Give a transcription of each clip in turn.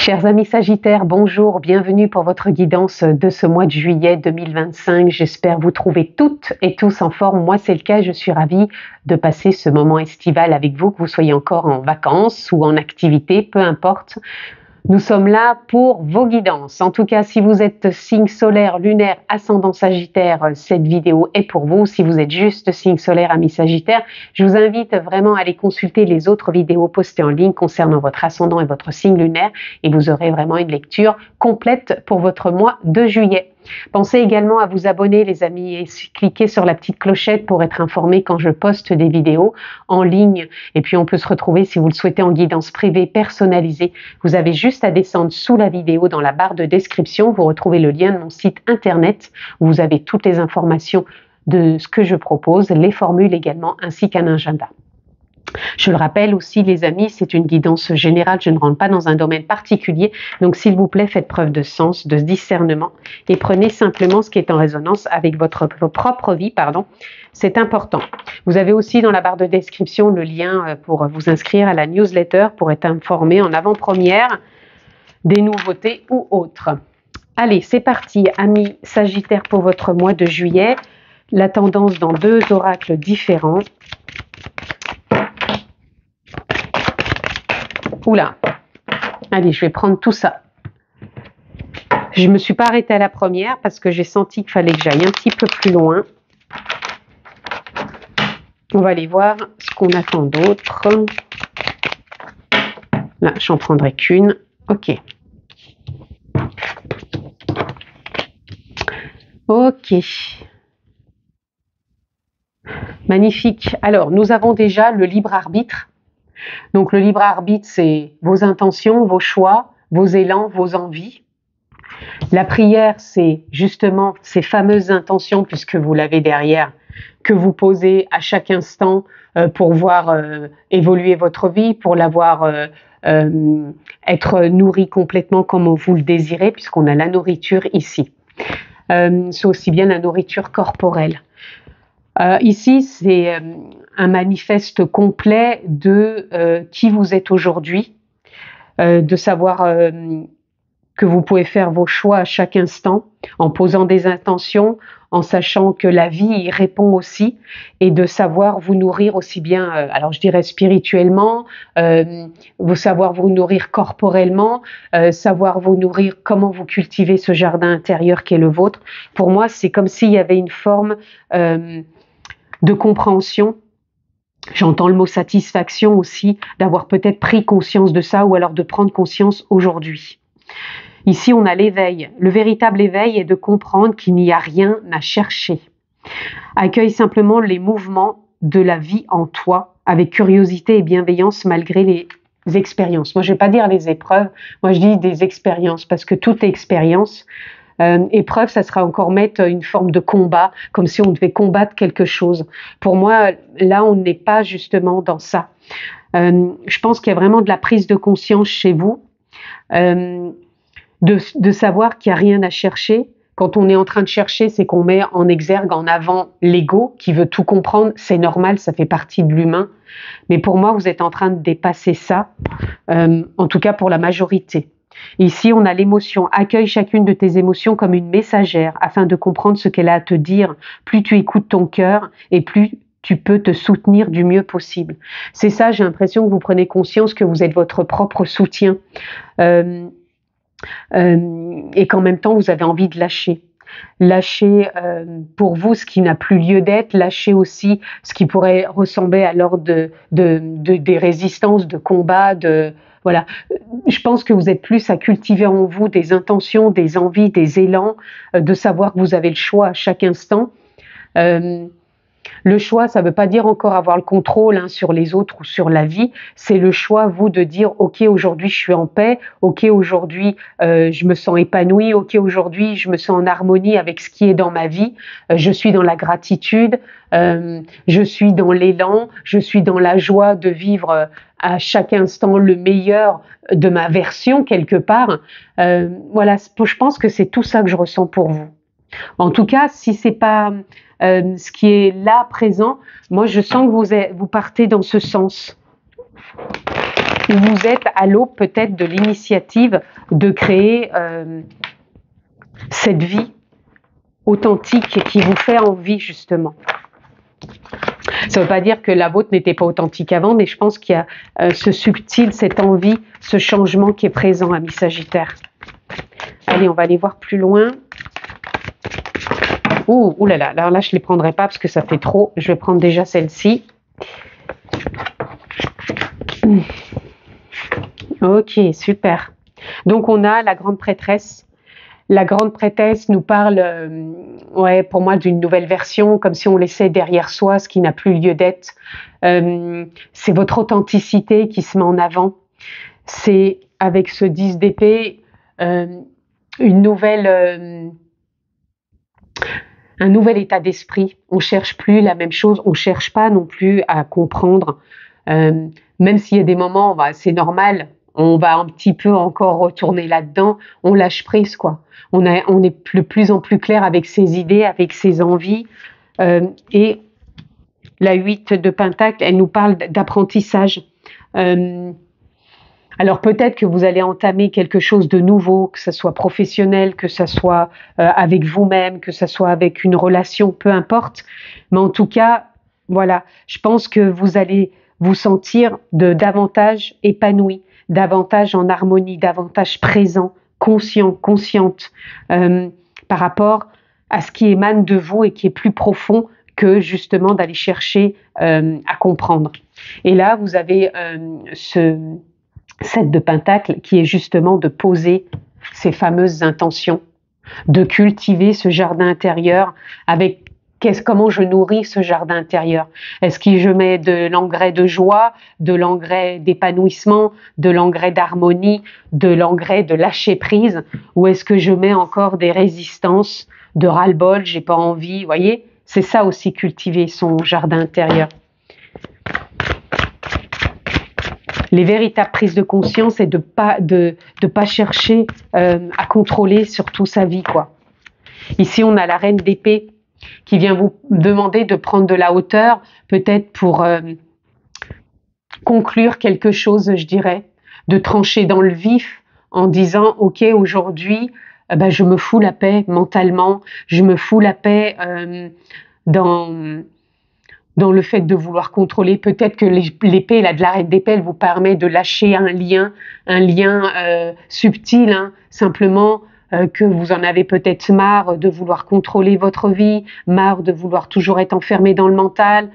Chers amis Sagittaires, bonjour, bienvenue pour votre guidance de ce mois de juillet 2025. J'espère vous trouver toutes et tous en forme. Moi, c'est le cas, je suis ravie de passer ce moment estival avec vous, que vous soyez encore en vacances ou en activité, peu importe. Nous sommes là pour vos guidances. En tout cas, si vous êtes signe solaire, lunaire, ascendant Sagittaire, cette vidéo est pour vous. Si vous êtes juste signe solaire, ami Sagittaire, je vous invite vraiment à aller consulter les autres vidéos postées en ligne concernant votre ascendant et votre signe lunaire et vous aurez vraiment une lecture complète pour votre mois de juillet. Pensez également à vous abonner les amis et cliquez sur la petite clochette pour être informé quand je poste des vidéos en ligne. Et puis on peut se retrouver si vous le souhaitez en guidance privée personnalisée. Vous avez juste à descendre sous la vidéo dans la barre de description. Vous retrouvez le lien de mon site internet où vous avez toutes les informations de ce que je propose, les formules également ainsi qu'un agenda. Je le rappelle aussi les amis, c'est une guidance générale, je ne rentre pas dans un domaine particulier, donc s'il vous plaît faites preuve de sens, de discernement et prenez simplement ce qui est en résonance avec votre propre vie, c'est important. Vous avez aussi dans la barre de description le lien pour vous inscrire à la newsletter pour être informé en avant-première des nouveautés ou autres. Allez, c'est parti amis Sagittaires pour votre mois de juillet, la tendance dans deux oracles différents. Oula, allez, je vais prendre tout ça. Je ne me suis pas arrêtée à la première parce que j'ai senti qu'il fallait que j'aille un petit peu plus loin. On va aller voir ce qu'on attend d'autre. Là, j'en prendrai qu'une. Ok. Ok. Magnifique. Alors, nous avons déjà le libre arbitre. Donc le libre arbitre, c'est vos intentions, vos choix, vos élans, vos envies. La prière, c'est justement ces fameuses intentions, puisque vous l'avez derrière, que vous posez à chaque instant pour voir évoluer votre vie, pour la voir être nourrie complètement comme vous le désirez, puisqu'on a la nourriture ici. C'est aussi bien la nourriture corporelle. Ici, c'est un manifeste complet de qui vous êtes aujourd'hui, de savoir que vous pouvez faire vos choix à chaque instant en posant des intentions, en sachant que la vie y répond aussi et de savoir vous nourrir aussi bien, alors je dirais spirituellement, savoir vous nourrir corporellement, savoir vous nourrir, comment vous cultivez ce jardin intérieur qui est le vôtre. Pour moi, c'est comme s'il y avait une forme de compréhension. J'entends le mot satisfaction aussi, d'avoir peut-être pris conscience de ça ou alors de prendre conscience aujourd'hui. Ici, on a l'éveil. Le véritable éveil est de comprendre qu'il n'y a rien à chercher. Accueille simplement les mouvements de la vie en toi avec curiosité et bienveillance malgré les expériences. Moi, je ne vais pas dire les épreuves, moi je dis des expériences parce que toute expérience, épreuve, ça sera encore mettre une forme de combat, comme si on devait combattre quelque chose. Pour moi, là, on n'est pas justement dans ça. Je pense qu'il y a vraiment de la prise de conscience chez vous, de savoir qu'il n'y a rien à chercher. Quand on est en train de chercher, c'est qu'on met en exergue, en avant l'ego qui veut tout comprendre. C'est normal, ça fait partie de l'humain. Mais pour moi, vous êtes en train de dépasser ça, en tout cas pour la majorité. Ici, on a l'émotion. Accueille chacune de tes émotions comme une messagère afin de comprendre ce qu'elle a à te dire. Plus tu écoutes ton cœur et plus tu peux te soutenir du mieux possible. C'est ça, j'ai l'impression que vous prenez conscience que vous êtes votre propre soutien et qu'en même temps, vous avez envie de lâcher. Lâcher pour vous ce qui n'a plus lieu d'être, lâcher aussi ce qui pourrait ressembler à l'ordre des résistances, de combats, voilà. Je pense que vous êtes plus à cultiver en vous des intentions, des envies, des élans, de savoir que vous avez le choix à chaque instant. Le choix, ça ne veut pas dire encore avoir le contrôle sur les autres ou sur la vie. C'est le choix, vous, de dire « Ok, aujourd'hui, je suis en paix. Ok, aujourd'hui, je me sens épanouie. Ok, aujourd'hui, je me sens en harmonie avec ce qui est dans ma vie. Je suis dans la gratitude. Je suis dans l'élan. Je suis dans la joie de vivre à chaque instant le meilleur de ma version, quelque part. » Voilà, je pense que c'est tout ça que je ressens pour vous. En tout cas, si ce n'est pas ce qui est là, présent, moi je sens que vous partez dans ce sens. où vous êtes à l'aube peut-être de l'initiative de créer cette vie authentique qui vous fait envie justement. Ça ne veut pas dire que la vôtre n'était pas authentique avant, mais je pense qu'il y a ce subtil, cette envie, ce changement qui est présent, ami Sagittaire. Allez, on va aller voir plus loin. Ouh là là, alors là je ne les prendrai pas parce que ça fait trop. Je vais prendre déjà celle-ci. Ok, super. Donc on a la grande prêtresse. La grande prêtresse nous parle, ouais, pour moi, d'une nouvelle version, comme si on laissait derrière soi ce qui n'a plus lieu d'être. C'est votre authenticité qui se met en avant. C'est, avec ce 10 d'épée, une nouvelle, un nouvel état d'esprit. On cherche plus la même chose, on cherche pas non plus à comprendre. Même s'il y a des moments, c'est normal, on va un petit peu encore retourner là-dedans, on lâche prise, quoi. On est de plus en plus clair avec ses idées, avec ses envies. Et la 8 de Pentacle, elle nous parle d'apprentissage. Alors peut-être que vous allez entamer quelque chose de nouveau, que ce soit professionnel, que ce soit avec vous-même, que ce soit avec une relation, peu importe. Mais en tout cas, voilà, je pense que vous allez vous sentir davantage épanoui, davantage en harmonie, davantage présent, conscient, consciente par rapport à ce qui émane de vous et qui est plus profond que justement d'aller chercher à comprendre. Et là, vous avez ce 7 de Pentacle qui est justement de poser ces fameuses intentions, de cultiver ce jardin intérieur avec comment je nourris ce jardin intérieur. Est-ce que je mets de l'engrais de joie, de l'engrais d'épanouissement, de l'engrais d'harmonie, de l'engrais de lâcher prise, ou est-ce que je mets encore des résistances, de ras-le-bol, j'ai pas envie, vous voyez? C'est ça aussi, cultiver son jardin intérieur. Les véritables prises de conscience, c'est de pas chercher à contrôler surtout sa vie, quoi. Ici, on a la reine d'épée qui vient vous demander de prendre de la hauteur, peut-être pour conclure quelque chose, je dirais, de trancher dans le vif en disant « Ok, aujourd'hui, je me fous la paix mentalement, je me fous la paix dans le fait de vouloir contrôler. Peut-être que l'épée, de la reine d'épée, elle vous permet de lâcher un lien subtil, hein, simplement que vous en avez peut-être marre de vouloir contrôler votre vie, marre de vouloir toujours être enfermé dans le mental,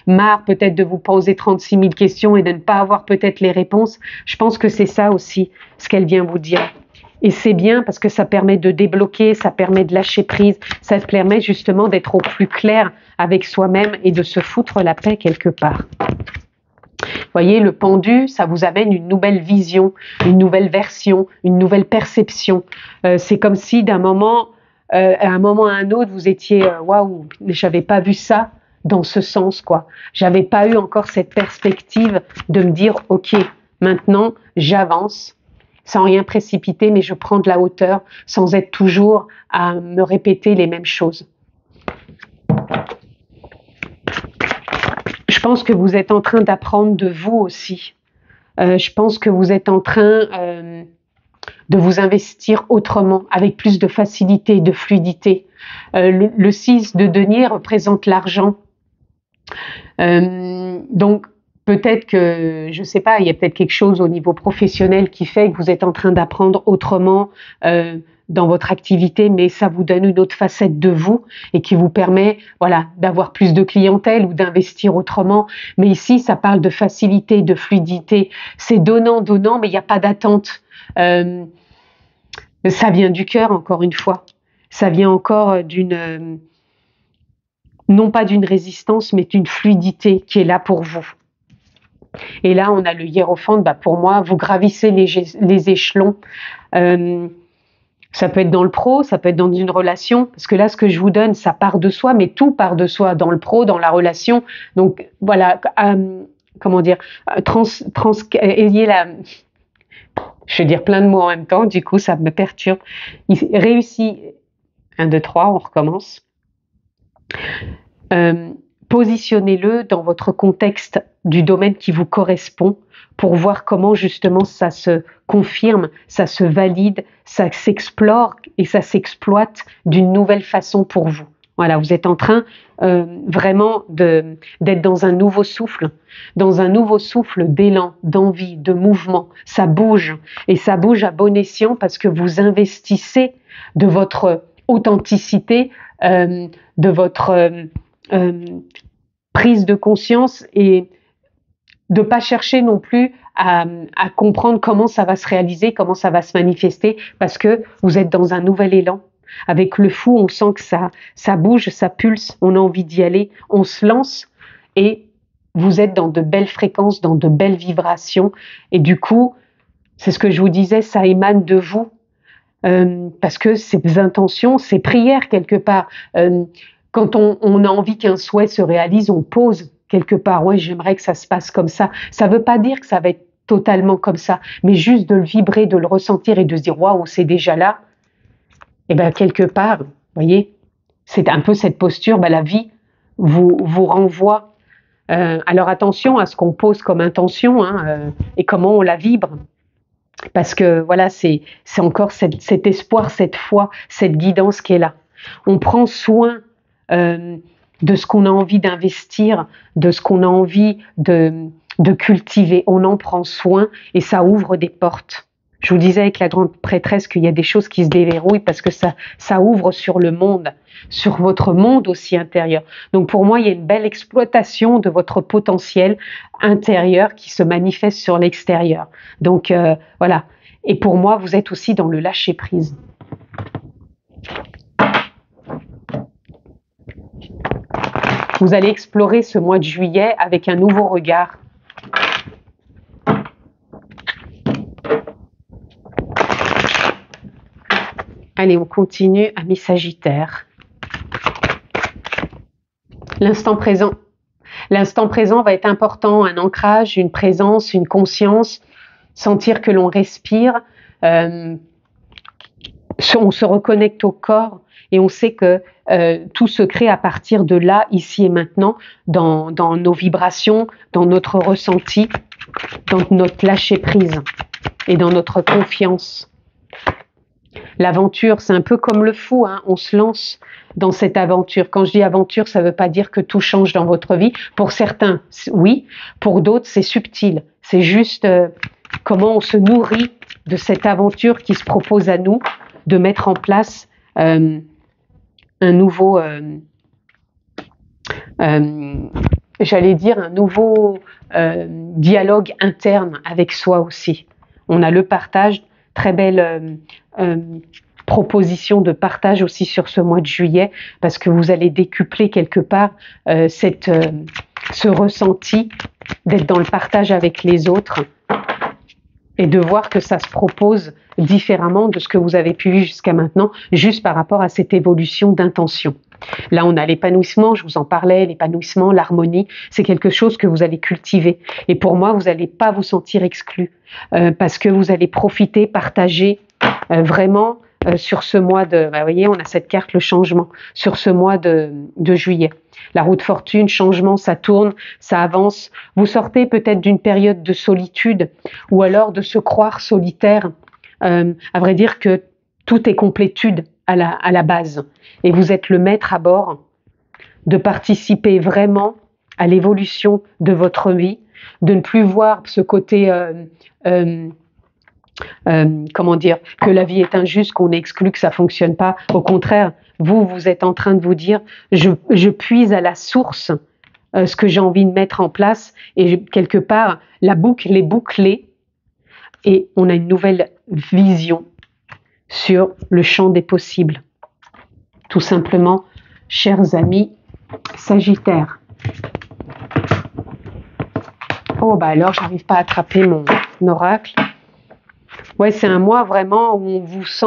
marre peut-être de vous poser 36 000 questions et de ne pas avoir peut-être les réponses. Je pense que c'est ça aussi, ce qu'elle vient vous dire. Et c'est bien parce que ça permet de débloquer, ça permet de lâcher prise, ça permet justement d'être au plus clair avec soi-même et de se foutre la paix quelque part. Vous voyez, le pendu, ça vous amène une nouvelle vision, une nouvelle version, une nouvelle perception. C'est comme si d'un moment, à un moment à un autre, vous étiez waouh, j'avais pas vu ça dans ce sens, quoi. J'avais pas eu encore cette perspective de me dire ok, maintenant j'avance. Sans rien précipiter, mais je prends de la hauteur, sans être toujours à me répéter les mêmes choses. Je pense que vous êtes en train d'apprendre de vous aussi. Je pense que vous êtes en train de vous investir autrement, avec plus de facilité, de fluidité. Le 6 de denier représente l'argent. Donc, peut-être que, je ne sais pas, il y a peut-être quelque chose au niveau professionnel qui fait que vous êtes en train d'apprendre autrement dans votre activité, mais ça vous donne une autre facette de vous et qui vous permet, voilà, d'avoir plus de clientèle ou d'investir autrement. Mais ici, ça parle de facilité, de fluidité. C'est donnant, mais il n'y a pas d'attente. Ça vient du cœur, encore une fois. Ça vient encore d'une, non pas d'une résistance, mais d'une fluidité qui est là pour vous. Et là, on a le hiérophante, pour moi, vous gravissez les échelons. Ça peut être dans le pro, ça peut être dans une relation, parce que là, ce que je vous donne, ça part de soi, mais tout part de soi, dans le pro, dans la relation. Donc, voilà, comment dire, ayez la... Je vais dire plein de mots en même temps, du coup, ça me perturbe. Réussit, 1, 2, 3, on recommence. positionnez-le dans votre contexte du domaine qui vous correspond pour voir comment justement ça se confirme, ça se valide, ça s'explore et ça s'exploite d'une nouvelle façon pour vous. Voilà, vous êtes en train vraiment d'être dans un nouveau souffle d'élan, d'envie, de mouvement. Ça bouge et ça bouge à bon escient parce que vous investissez de votre authenticité, de votre prise de conscience et de pas chercher non plus à comprendre comment ça va se réaliser, comment ça va se manifester, parce que vous êtes dans un nouvel élan. Avec le fou, on sent que ça bouge, ça pulse, on a envie d'y aller, on se lance et vous êtes dans de belles fréquences, dans de belles vibrations. Et du coup, c'est ce que je vous disais, ça émane de vous. Parce que ces intentions, ces prières quelque part, quand on a envie qu'un souhait se réalise, on pose quelque part, ouais, j'aimerais que ça se passe comme ça. Ça ne veut pas dire que ça va être totalement comme ça, mais juste de le vibrer, de le ressentir et de se dire, waouh, c'est déjà là. Et bien quelque part, vous voyez, c'est un peu cette posture, ben, la vie vous renvoie. Alors attention à ce qu'on pose comme intention et comment on la vibre. Parce que voilà, c'est encore cet espoir, cette foi, cette guidance qui est là. On prend soin de ce qu'on a envie d'investir, de ce qu'on a envie de cultiver. On en prend soin et ça ouvre des portes. Je vous disais avec la grande prêtresse qu'il y a des choses qui se déverrouillent parce que ça ouvre sur le monde, sur votre monde aussi intérieur. Donc pour moi, il y a une belle exploitation de votre potentiel intérieur qui se manifeste sur l'extérieur. Donc voilà. Et pour moi, vous êtes aussi dans le lâcher-prise. Vous allez explorer ce mois de juillet avec un nouveau regard. Allez, on continue, amis Sagittaire. L'instant présent. L'instant présent va être important, un ancrage, une présence, une conscience, sentir que l'on respire. On se reconnecte au corps et on sait que tout se crée à partir de là, ici et maintenant, dans nos vibrations, dans notre ressenti, dans notre lâcher-prise et dans notre confiance. L'aventure, c'est un peu comme le fou, on se lance dans cette aventure. Quand je dis aventure, ça ne veut pas dire que tout change dans votre vie. Pour certains, oui. Pour d'autres, c'est subtil. C'est juste comment on se nourrit de cette aventure qui se propose à nous de mettre en place un nouveau, j'allais dire, un nouveau dialogue interne avec soi aussi. On a le partage, très belle proposition de partage aussi sur ce mois de juillet, parce que vous allez décupler quelque part ce ressenti d'être dans le partage avec les autres et de voir que ça se propose différemment de ce que vous avez pu vivre jusqu'à maintenant, juste par rapport à cette évolution d'intention. Là, on a l'épanouissement, je vous en parlais, l'épanouissement, l'harmonie, c'est quelque chose que vous allez cultiver. Et pour moi, vous n'allez pas vous sentir exclu, parce que vous allez profiter, partager vraiment sur ce mois de... vous voyez, on a cette carte, le changement, sur ce mois de juillet. La roue de fortune, changement, ça tourne, ça avance. Vous sortez peut-être d'une période de solitude ou alors de se croire solitaire. À vrai dire que tout est complétude à la base. Et vous êtes le maître à bord de participer vraiment à l'évolution de votre vie, de ne plus voir ce côté... comment dire, que la vie est injuste, qu'on est exclu, que ça fonctionne pas. Au contraire, vous êtes en train de vous dire, je puise à la source ce que j'ai envie de mettre en place et quelque part, la boucle est bouclée et on a une nouvelle vision sur le champ des possibles. Tout simplement, chers amis Sagittaire. Oh, bah alors, j'arrive pas à attraper mon oracle. Ouais, c'est un mois vraiment où on vous sent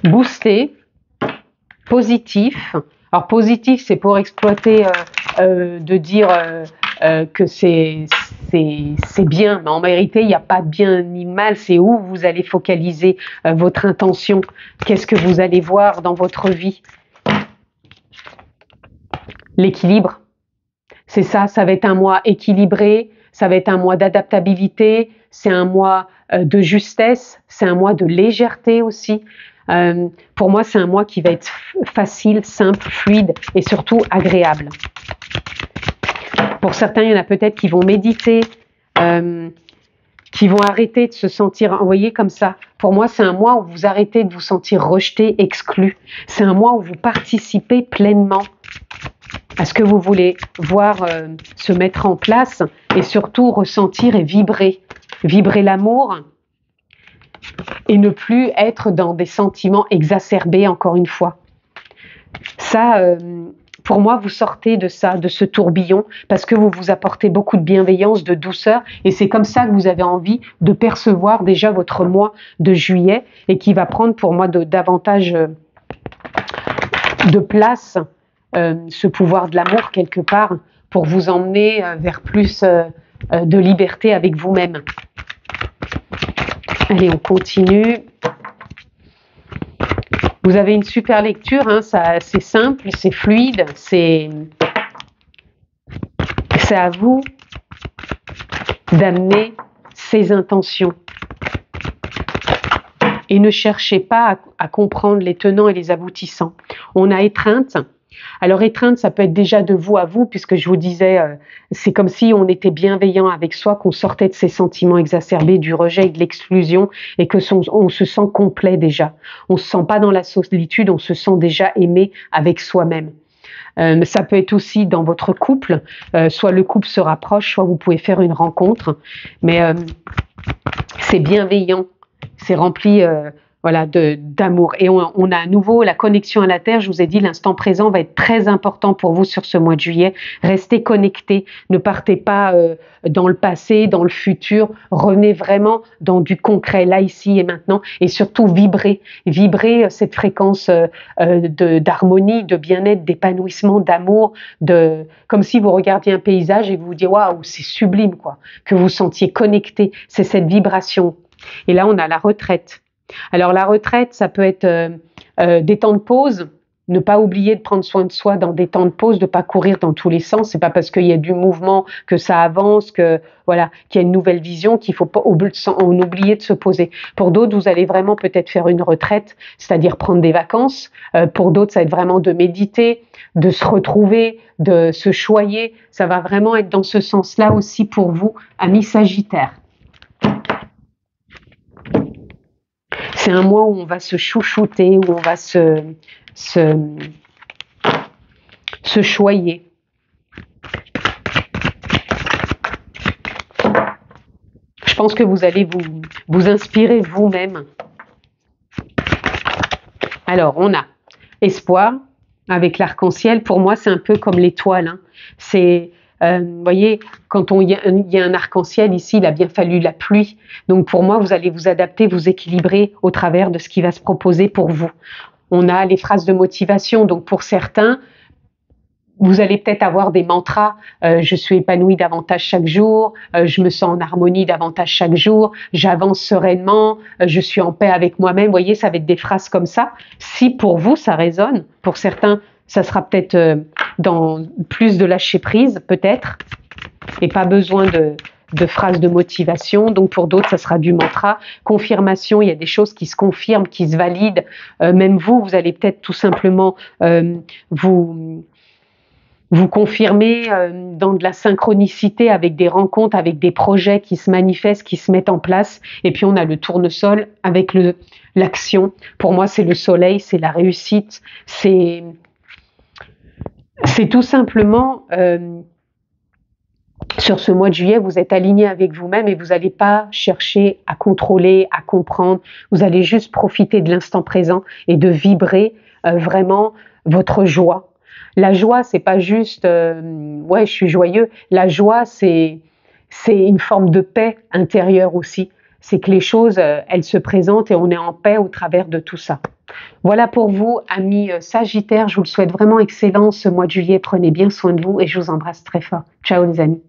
boosté, positif. Alors positif, c'est pour exploiter, de dire que c'est bien, mais en vérité, il n'y a pas de bien ni de mal, c'est où vous allez focaliser votre intention, qu'est-ce que vous allez voir dans votre vie. l'équilibre. C'est ça, ça va être un mois équilibré, ça va être un mois d'adaptabilité, c'est un mois de justesse, c'est un mois de légèreté aussi. Pour moi, c'est un mois qui va être facile, simple, fluide et surtout agréable. Pour certains, il y en a peut-être qui vont méditer, qui vont arrêter de se sentir envoyés comme ça. Pour moi, c'est un mois où vous arrêtez de vous sentir rejeté, exclu. C'est un mois où vous participez pleinement à ce que vous voulez voir se mettre en place et surtout ressentir et vibrer. Vibrer l'amour et ne plus être dans des sentiments exacerbés encore une fois. Ça, pour moi, vous sortez de ça, de ce tourbillon, parce que vous vous apportez beaucoup de bienveillance, de douceur, et c'est comme ça que vous avez envie de percevoir déjà votre mois de juillet, et qui va prendre pour moi davantage de place, ce pouvoir de l'amour quelque part, pour vous emmener vers plus de liberté avec vous-même. Allez, on continue. Vous avez une super lecture, hein, c'est simple, c'est fluide, c'est à vous d'amener ces intentions. Et ne cherchez pas à comprendre les tenants et les aboutissants. On a étreinte. Alors étreinte, ça peut être déjà de vous à vous, puisque je vous disais, c'est comme si on était bienveillant avec soi, qu'on sortait de ces sentiments exacerbés, du rejet et de l'exclusion, et que on se sent complet déjà. On se sent pas dans la solitude, on se sent déjà aimé avec soi-même. Ça peut être aussi dans votre couple, soit le couple se rapproche, soit vous pouvez faire une rencontre, mais c'est bienveillant, c'est rempli voilà, d'amour. Et on a à nouveau la connexion à la Terre. Je vous ai dit, l'instant présent va être très important pour vous sur ce mois de juillet. Restez connectés, ne partez pas dans le passé, dans le futur. Revenez vraiment dans du concret, là, ici et maintenant. Et surtout, vibrez cette fréquence d'harmonie, de bien-être, d'épanouissement, d'amour, comme si vous regardiez un paysage et vous vous dites « Waouh, c'est sublime !» quoi, que vous sentiez connecté. C'est cette vibration. Et là, on a la retraite. Alors la retraite, ça peut être des temps de pause, ne pas oublier de prendre soin de soi dans des temps de pause, de pas courir dans tous les sens. C'est pas parce qu'il y a du mouvement que ça avance, que voilà, qu'il y a une nouvelle vision qu'il faut pas oublier de se poser. Pour d'autres, vous allez vraiment peut-être faire une retraite, c'est-à-dire prendre des vacances. Pour d'autres, ça va être vraiment de méditer, de se retrouver, de se choyer. Ça va vraiment être dans ce sens-là aussi pour vous, amis Sagittaires. C'est un mois où on va se chouchouter, où on va se choyer. Je pense que vous allez vous inspirer vous-même. Alors, on a espoir avec l'arc-en-ciel. Pour moi, c'est un peu comme l'étoile. Hein. C'est... vous voyez, quand il y a un arc-en-ciel ici, il a bien fallu la pluie. Donc pour moi, vous allez vous adapter, vous équilibrer au travers de ce qui va se proposer pour vous. On a les phrases de motivation. Donc pour certains, vous allez peut-être avoir des mantras. Je suis épanoui davantage chaque jour. Je me sens en harmonie davantage chaque jour. J'avance sereinement. Je suis en paix avec moi-même. Vous voyez, ça va être des phrases comme ça. Si pour vous, ça résonne, pour certains, ça sera peut-être dans plus de lâcher prise, peut-être, et pas besoin de phrases de motivation. Donc pour d'autres, ça sera du mantra. Confirmation, il y a des choses qui se confirment, qui se valident. Même vous allez peut-être tout simplement vous confirmer dans de la synchronicité avec des rencontres, avec des projets qui se manifestent, qui se mettent en place. Et puis on a le tournesol avec l'action. Pour moi, c'est le soleil, c'est la réussite, c'est tout simplement, sur ce mois de juillet, vous êtes aligné avec vous-même et vous n'allez pas chercher à contrôler, à comprendre. Vous allez juste profiter de l'instant présent et de vibrer vraiment votre joie. La joie, c'est pas juste ouais, je suis joyeux. La joie, c'est une forme de paix intérieure aussi. C'est que les choses, elles se présentent et on est en paix au travers de tout ça. Voilà pour vous, amis Sagittaires. Je vous le souhaite vraiment excellent ce mois de juillet. Prenez bien soin de vous et je vous embrasse très fort. Ciao les amis.